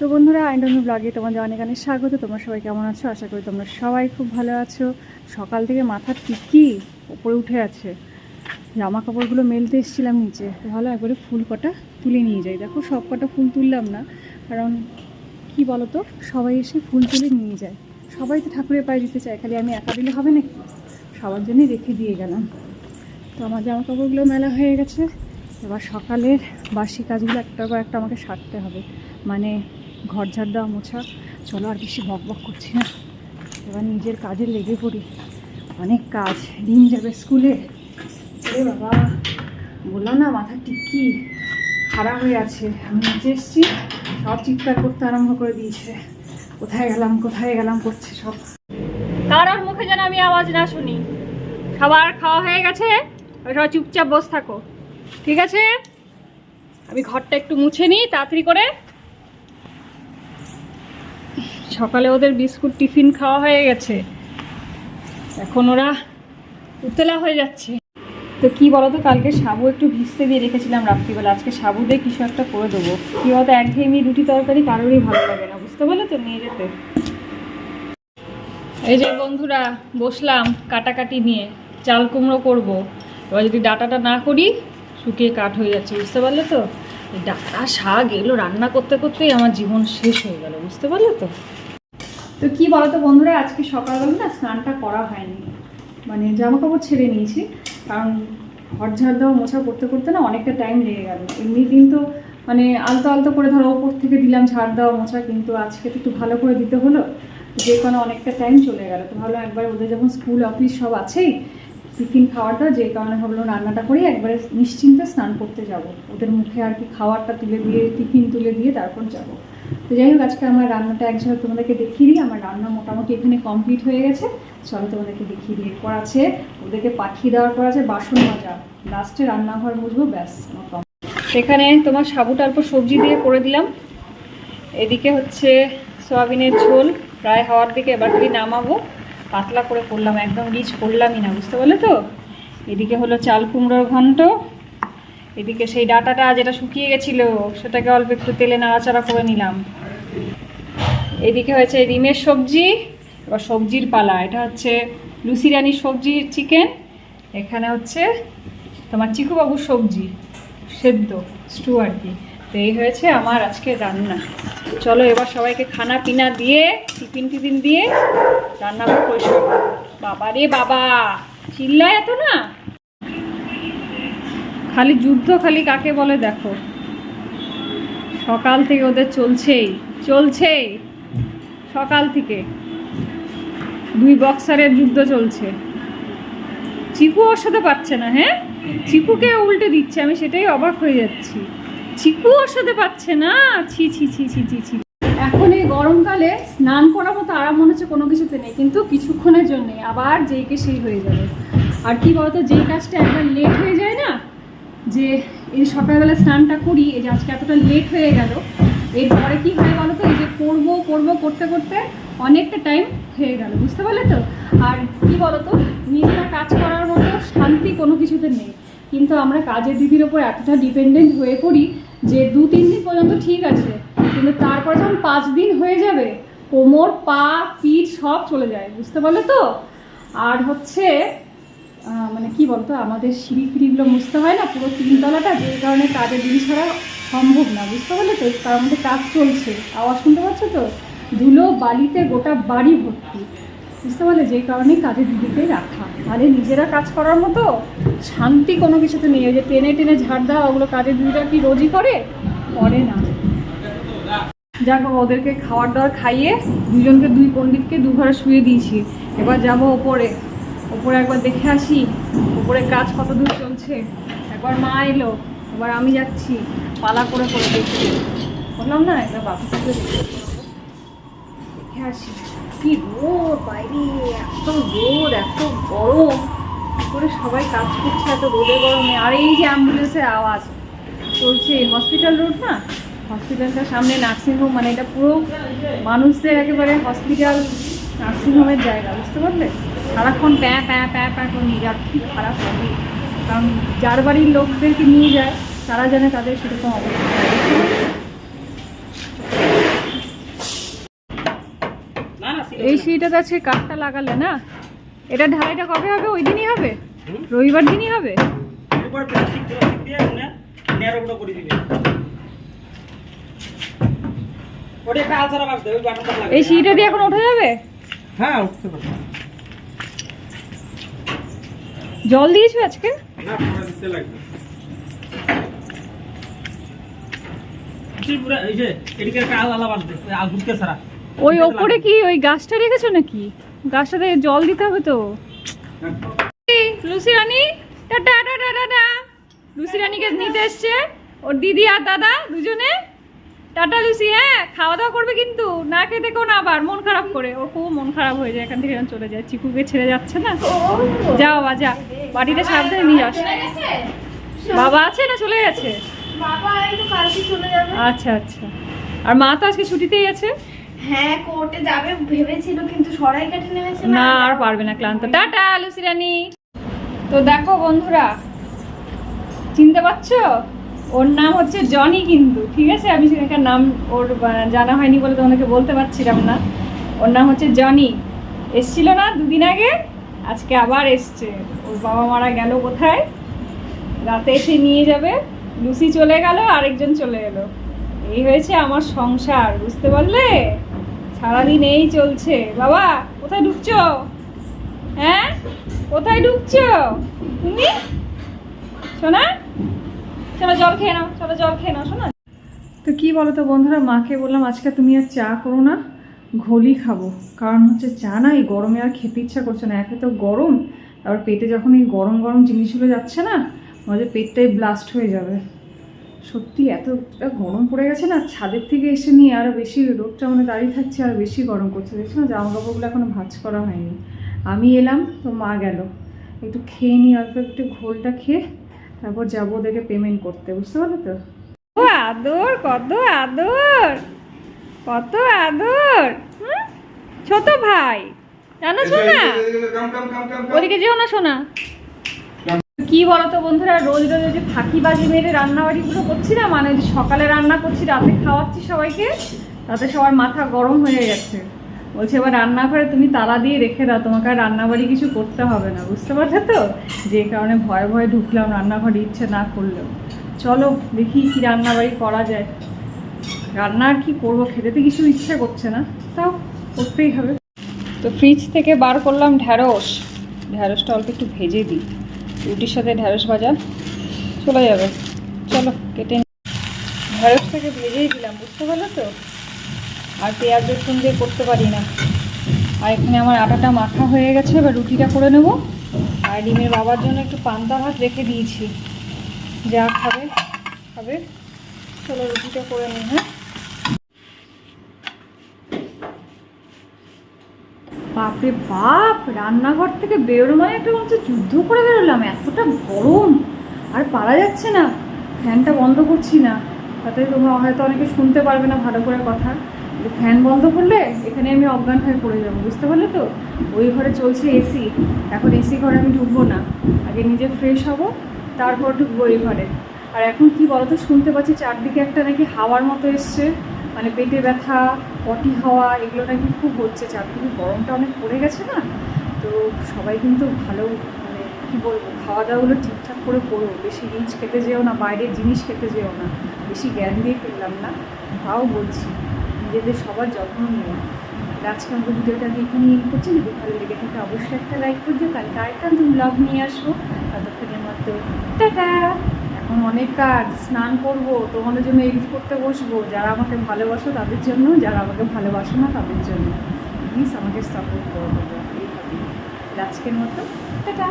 তো বন্ধুরা আইন্ডমি ব্লগে তোমাদের অনেক অনেক স্বাগত। তোমরা সবাই কেমন আছো? আশা করি তোমরা সবাই খুব ভালো আছো। সকাল থেকে মাথার টিকি উপরে উঠে আছে। জামা কাপড়গুলো মেলতে এসেছিলাম নিচে, তো ভালো একবারে ফুল কটা তুলে নিয়ে যাই। দেখো সব কটা ফুল তুললাম না, কারণ কি বলো তো, সবাই এসে ফুল তুলে নিয়ে যায়। সবাই তো ঠাকুরের পায়ে দিতে চায়, খালি আমি একা দিলে হবে নাকি? সবার জন্যই রেখে দিয়ে গেলাম। তো আমার জামা কাপড়গুলো মেলা হয়ে গেছে। এবার সকালের বাসি কাজগুলো একটার পর একটা আমাকে সারতে হবে, মানে ঘর ঝাড় দেওয়া, মোছা। চলো আর বেশি বক বক করছি না, এবার নিজের কাজে লেগে পড়ি। অনেক কাজ, দিন যাবে স্কুলে। আরে বাবা, বললাম না মাথার টিকি খারাপ হয়ে আছে। আমি নিচে এসেছি, সব চিৎকার করতে আরম্ভ করে দিয়েছে, কোথায় গেলাম কোথায় গেলাম করছে সব। কারোর মুখে যেন আমি আওয়াজ না শুনি। খাবার খাওয়া হয়ে গেছে, সবাই চুপচাপ বসে থাকো, ঠিক আছে? আমি ঘরটা একটু মুছে নিই তাড়াতাড়ি করে। সকালে ওদের বিস্কুট টিফিন খাওয়া হয়ে গেছে, এখন ওরা উতলা হয়ে যাচ্ছে। তো কি বলতো, কালকে সাবু একটু ভিজতে দিয়ে রেখেছিলাম রাত্রিবেলা, আজকে সাবু দিয়ে কিছু একটা করে দেবো। কি বলতো, একঘেয়েমি রুটি তরকারি কারোরই ভালো লাগে না, বুঝতে পারলে তো, নিয়ে যেতে। এই যে বন্ধুরা, বসলাম কাটাকাটি নিয়ে, চাল কুমড়ো করবো। এবার যদি ডাটাটা না করি শুকিয়ে কাঠ হয়ে যাচ্ছে, বুঝতে পারলে তো। এই ডাটা শাক এগুলো রান্না করতে করতেই আমার জীবন শেষ হয়ে গেল, বুঝতে পারলে তো। তো কি বলতো বন্ধুরা, আজকে সকালবেলা না স্নানটা করা হয়নি, মানে জামা কাপড় ছেড়ে নিয়েছি, কারণ ঘর ঝাড় দেওয়া মোছা করতে করতে না অনেকটা টাইম লেগে গেল। এমনি দিন তো মানে আলতো আলতো করে ধরো ওপর থেকে দিলাম ঝাড় দেওয়া মোছা, কিন্তু আজকে তো একটু ভালো করে দিতে হলো, যে কোনো অনেকটা টাইম চলে গেল। তো ভালো একবার ওদের যখন স্কুল অফিস সব আছেই, টিফিন খাওয়াটা, যে কারণে ভাবলো রান্নাটা করি, একবারে নিশ্চিন্তে স্নান করতে যাব, ওদের মুখে আর কি খাওয়ারটা তুলে দিয়ে, টিফিন তুলে দিয়ে তারপর যাব। তো যাই হোক, আজকে আমার রান্নাটা একসাথে তোমাদেরকে দেখিয়ে দিই। আমার রান্না মোটামুটি এখানে কমপ্লিট হয়ে গেছে, চলো তোমাদেরকে দেখিয়ে দিই। এরপর আছে ওদেরকে পাঠিয়ে দেওয়ার পর আছে বাসন মাজা, লাস্টে রান্নাঘর মুছবো, ব্যাস আমার কম। এখানে তোমার সাবুটা অল্প সবজি দিয়ে করে দিলাম। এদিকে হচ্ছে সয়াবিনের ঝোল প্রায় হওয়ার দিকে, এবার যদি নামাবো। পাতলা করে করলাম, একদম রিচ করলামই না, বুঝতে পারলে তো। এদিকে হলো চাল কুমড়োর ঘন্ট। এদিকে সেই ডাটাটা যেটা শুকিয়ে গেছিলো সেটাকে অল্প একটু তেলে নাড়াচাড়া করে নিলাম। এদিকে হয়েছে ডিমের সবজি। এবার সবজির পালা, এটা হচ্ছে লুচি রানির সবজির চিকেন, এখানে হচ্ছে তোমার চিকুবাবুর সবজি সেদ্ধ স্টু আর কি। তো এই হয়েছে আমার আজকে রান্না। চলো এবার সবাইকে খানা পিনা দিয়ে, টিফিন টিফিন দিয়ে রান্নাঘর পরিষ্কার করবো। বাবা রে বাবা, চিল্লায় এত না, খালি যুদ্ধ, খালি কাকে বলে দেখো। সকাল থেকে ওদের চলছেই সকাল থেকে দুই বক্সারের যুদ্ধ চলছে। চিকু ওর সাথে পারছে না, হ্যাঁ, চিকুকে উল্টে দিচ্ছে, আমি সেটাই অবাক হয়ে যাচ্ছি। চিকু ওর সাথে পারছে না, ছি ছি ছি ছি ছি ছি। এখন এই গরমকালে স্নান করার মতো আরাম মনে হচ্ছে কোনো কিছুতে নেই, কিন্তু কিছুক্ষণের জন্যে আবার যেইকে সেই হয়ে যাবে। আর কি বলতো, যেই কাজটা একবার লেট হয়ে যায় না, যে এই সকালবেলা স্নানটা করি, এই যে আজকে এতটা লেট হয়ে গেল, এরপরে কি হয় বলো তো, এই যে করবো করতে করতে অনেকটা টাইম হয়ে গেল, বুঝতে পারলে তো। আর কি বলতো, নিজেরা কাজ করার মতো শান্তি কোনো কিছুতে নেই, কিন্তু আমরা কাজের দিদির ওপর এতটা ডিপেন্ডেন্ট হয়ে পড়ি যে 2-3 দিন পর্যন্ত ঠিক আছে, কিন্তু তারপর যখন 5 দিন হয়ে যাবে, কোমর পা পিঠ সব চলে যায়, বুঝতে পারলে তো। আর হচ্ছে মানে কি বলতো, আমাদের সিঁড়ি ফিড়িগুলো মুছতে হয় না, পুরো 3 তলাটা, যে কারণে কাজের দিদি ছাড়া সম্ভব না, বুঝতে পারলে তো। তার মধ্যে কাজ চলছে, আওয়াজ শুনতে পাচ্ছ তো, ধুলো বালিতে গোটা বাড়ি ভর্তি, বুঝতে পারলে, যেই কারণেই কাজের দিদিকে রাখা। তাহলে নিজেরা কাজ করার মতো শান্তি কোনো কিছুতে নেই। ওই যে টেনে টেনে ঝাড় দেওয়া, ওগুলো কাজের দিদিরা কি রোজই করে না। যাক, ওদেরকে খাওয়ার দাওয়ার খাইয়ে দুজনকে, 2 পণ্ডিতকে 2 ঘরে শুয়ে দিয়েছি। এবার যাবো ওপরে একবার দেখে আসি ওপরে কাজ কত দূর চলছে। একবার মা এলো, এবার আমি যাচ্ছি পালা করে দেখছি, বললাম না একবার বাপুকে দেখে আসি। কি রোদ বাইরে, এত রোদ, এত গরম, কি করে সবাই কাজ করছে এত রোদে গরমে। আর এই যে অ্যাম্বুলেন্সের আওয়াজ চলছে, হসপিটাল রোড না, হসপিটালটার সামনে নার্সিংহোম, মানে এটা পুরো মানুষদের একেবারে হসপিটাল নার্সিংহোমের জায়গা, বুঝতে পারলে। সারাক্ষণ প্যাঁ প্যাঁ প্যাঁ প্যাঁ করে নিয়ে যাওয়ার খুব খারাপ লাগে, কারণ যার বাড়ির লোকদেরকে নিয়ে যায় তারা জানে তাদের সেরকম অবস্থা। এই সিঁড়িটাতে আজকে কাঠটা লাগালে না, এটা ঢালাইটা কবে হবে? ওই দিনই হবে, রবিবার দিনই হবে। এই সিঁড়িটা দিয়ে এখন ওঠা যাবে? হ্যাঁ উঠতে পারবে। জল দিয়েছো আজকে? না পরে দিতে লাগবে। পুরো এই যে এদিকে একটা আলা বাঁধবে, ওই আগুনকে ছাড়া। ওই ওপরে কি ওই গাছটা রেখেছো নাকি? গাছটাতে জল দিতে হবে তো। লুসি রানী টাটা টাটা টাটা। লুসি রানীকে নিতে এসছে ওর দিদি আর দাদা দুজনে। টাটা লুসি, হ্যাঁ খাওয়া দাওয়া করবে কিন্তু, না খেতে কেউ না, আবার মন খারাপ করে, ওর খুব মন খারাপ হয়ে যায় এখান থেকে যখন চলে যায়। চিকুকে ছেড়ে যাচ্ছে না। যাও বাবা যা, বাড়িতে সাবধানে নিয়ে যাস। বাবা আছে না চলে গেছে? বাবা এই তো কালকে চলে যাবে। আচ্ছা আচ্ছা, আর মা তো আজকে ছুটিতেই আছে। হ্যাঁ কোর্টে যাবে ভেবেছিল কিন্তু সরাই কাটে নেমেছে না আর পারবে না, ক্লান্ত। টাটা লুসি রানী। তো দেখো বন্ধুরা, চিনতে পারছো? ওর নাম হচ্ছে জনি কিন্তু, ঠিক আছে? আমি সেখানকার নাম ওর জানা হয়নি বলে তোমাদেরকে বলতে পারছিলাম না। ওর নাম হচ্ছে জনি। এসছিল না দুদিন আগে, আজকে আবার এসছে। ওর বাবা মারা গেল কোথায়, রাতে এসে নিয়ে যাবে। লুসি চলে গেল, আরেকজন চলে এলো। এই হয়েছে আমার সংসার, বুঝতে পারলে? সারাদিন এই চলছে। বাবা কোথায় ঢুকছো? হ্যাঁ কোথায় ঢুকছো তুমি? শোনা, চলো জল খেয়ে নাও, চলো জল খেয়ে নাও। শোনা তো কি বলো তো বন্ধুরা, মাকে বললাম আজকে তুমি আর চা করো না, ঘোলই খাবো। কারণ হচ্ছে চা না এই গরমে আর খেতে ইচ্ছা করছে না। একে তো গরম, তারপর পেটে যখন এই গরম গরম জিনিসগুলো যাচ্ছে না, আমাদের পেটটাই ব্লাস্ট হয়ে যাবে। সত্যি এতটা গরম পড়ে গেছে না, ছাদের থেকে এসে নিয়ে আরও বেশি রোদটা মানে দাঁড়িয়ে থাকছে, আর বেশি গরম করছে। দেখছো না জামা কাপড়গুলো এখনো ভাঁজ করা হয়নি। আমি এলাম তো মা গেল, একটু খেয়ে নিই, অল্প একটু ঘোলটা খেয়ে তারপর যাবো ওদেরকে পেমেন্ট করতে, বুঝতে পারলে তো? ও আদর, কত আদর, কত আদর। ছোট ভাই জানো শোনা, ওদিকে যেও না শোনা। কি বলতো বন্ধুরা, রোজ রোজ যে ফাঁকিবাজি মেরে রান্নাবাড়িগুলো করছি না, মানে যে সকালে রান্না করছি রাতে খাওয়াচ্ছি সবাইকে, তাতে সবার মাথা গরম হয়ে গেছে। বলছে এবার রান্নাঘরে তুমি তালা দিয়ে রেখে দাও, তোমাকে আর রান্নাবাড়ি কিছু করতে হবে না, বুঝতে পারলে তো? যে কারণে ভয়ে ভয়ে ঢুকলাম রান্নাঘরে, ইচ্ছে না করলেও। চলো দেখি কি রান্নাবাড়ি করা যায়। রান্না আর কি করবো, খেতে তো কিছু ইচ্ছে করছে না, তাও করতেই হবে। তো ফ্রিজ থেকে বার করলাম ঢ্যাঁড়স। ঢ্যাঁড়সটা অল্প একটু ভেজে দিই, রুটির সাথে ঢ্যাঁড়স ভাজা চলে যাবে। চলো কেটে ঢ্যাঁড়স থেকে ভেজেই দিলাম, বুঝতে পারলো তো? আর পেঁয়াজ রসুন দিয়ে করতে পারি না। আর এখানে আমার আটাটা মাখা হয়ে গেছে, এবার রুটিটা করে নেব। আর ডিমের বাবার জন্য একটু পান্তা ভাত রেখে দিয়েছি, যা খাবে খাবে। চলো রুটিটা করে নিই। হ্যাঁ বাপরে বাপ, রান্নাঘর থেকে বেরোনোয় একটা মনে হচ্ছে যুদ্ধ করে বেরোলাম, এতটা গরম আর পারা যাচ্ছে না। ফ্যানটা বন্ধ করছি না, তাতে তোমরা হয়তো অনেকে শুনতে পারবে না ভালো করে কথা। ফ্যান বন্ধ করলে এখানে আমি অজ্ঞান হয়ে পড়ে যাবো, বুঝতে পারলে তো? ওই ঘরে চলছে এসি, এখন এসি ঘরে আমি ঢুকবো না, আগে নিজে ফ্রেশ হব তারপর ঢুকবো এই ঘরে। আর এখন কি বলতো, শুনতে পাচ্ছি চারদিকে একটা নাকি হাওয়ার মতো এসছে, মানে পেটে ব্যথা, পটি হওয়া, এগুলো নাকি খুব হচ্ছে। চারদিকে গরমটা অনেক পড়ে গেছে না, তো সবাই কিন্তু ভালো মানে কী বলবো, খাওয়া দাওয়াগুলো ঠিকঠাক করে করো, বেশি রিচ খেতে যেও না, বাইরের জিনিস খেতে যেও না। বেশি জ্ঞান দিয়ে ফেললাম না, তাও বলছি নিজেদের সবার যত্ন নিও। আজকে আমাদের ভিডিওটাকে এখানে করছি, যদি ভালো লেগে থাকে অবশ্যই একটা লাইক করে দিও। কালকে আরেকটা নতুন ব্লগ নিয়ে আসবো, ততক্ষণের মতো টাটা। এখন অনেক কাজ, স্নান করবো, তোমাদের জন্য এডিট করতে বসবো। যারা আমাকে ভালোবাসো তাদের জন্য, যারা আমাকে ভালোবাসো না তাদের জন্য। প্লিজ আমাকে সাপোর্ট করো তোমরা এইভাবে। আজকের মতো টাটা।